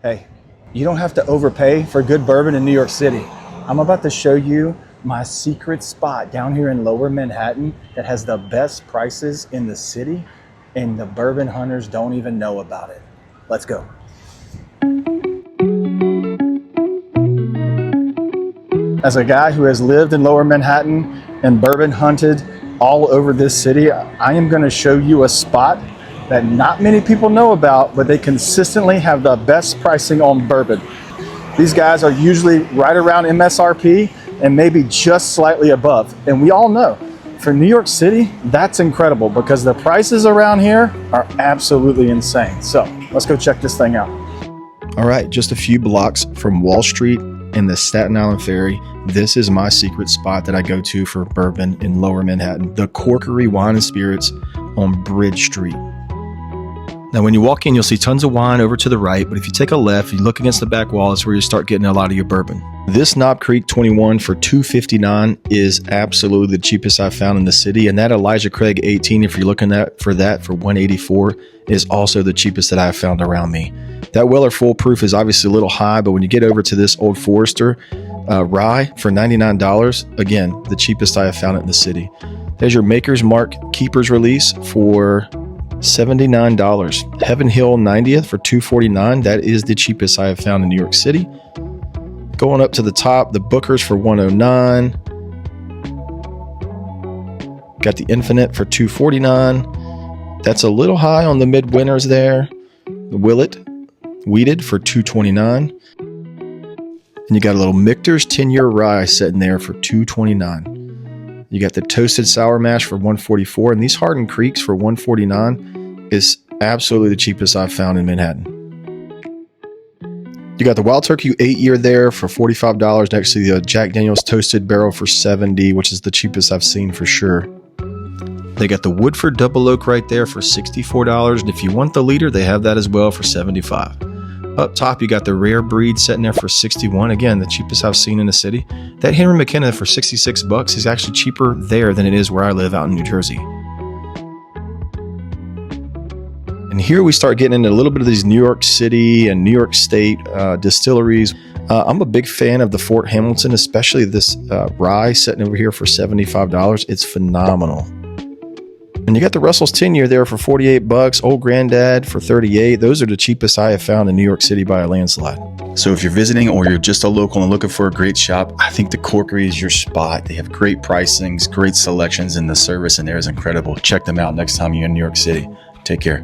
Hey, you don't have to overpay for good bourbon in New York City. I'm about to show you my secret spot down here in Lower Manhattan that has the best prices in the city, and the bourbon hunters don't even know about it. Let's go. As a guy who has lived in Lower Manhattan and bourbon hunted all over this city, I am going to show you a spot that not many people know about, but they consistently have the best pricing on bourbon. These guys are usually right around MSRP and maybe just slightly above. And we all know for New York City, that's incredible because the prices around here are absolutely insane. So let's go check this thing out. All right, just a few blocks from Wall Street and the Staten Island Ferry, this is my secret spot that I go to for bourbon in Lower Manhattan, the Corkery Wine and Spirits on Bridge Street. Now, when you walk in, you'll see tons of wine over to the right, but if you take a left, you look against the back wall, it's where you start getting a lot of your bourbon. This Knob Creek 21 for $2.59 is absolutely the cheapest I've found in the city, and that Elijah Craig 18, if you're looking for that for $184, is also the cheapest that I've found around me. That Weller Full Proof is obviously a little high, but when you get over to this Old Forester Rye for $99, again, the cheapest I have found it in the city. There's your Maker's Mark Keeper's Release for $79. Heaven Hill 90th for $249. That is the cheapest I have found in New York City. Going up to the top, the Booker's for $109. Got the Infinite for $249. That's a little high on the midwinters there. The Willett Weeded for $229. And you got a little Michters 10-year rye sitting there for $229. You got the Toasted Sour Mash for $144, and these Hardin Creeks for $149 is absolutely the cheapest I've found in Manhattan. You got the Wild Turkey 8-year there for $45 next to the Jack Daniel's Toasted Barrel for $70, which is the cheapest I've seen for sure. They got the Woodford Double Oak right there for $64, and if you want the liter, they have that as well for $75. Up top, you got the Rare Breed sitting there for $61. Again, the cheapest I've seen in the city. That Henry McKenna for $66 is actually cheaper there than it is where I live out in New Jersey. And here we start getting into a little bit of these New York City and New York State distilleries. I'm a big fan of the Fort Hamilton, especially this rye sitting over here for $75. It's phenomenal. And you got the Russell's 10-year there for $48, Old Grandad for $38. Those are the cheapest I have found in New York City by a landslide. So if you're visiting or you're just a local and looking for a great shop, I think the Corkery is your spot. They have great pricings, great selections, and the service in there is incredible. Check them out next time you're in New York City. Take care.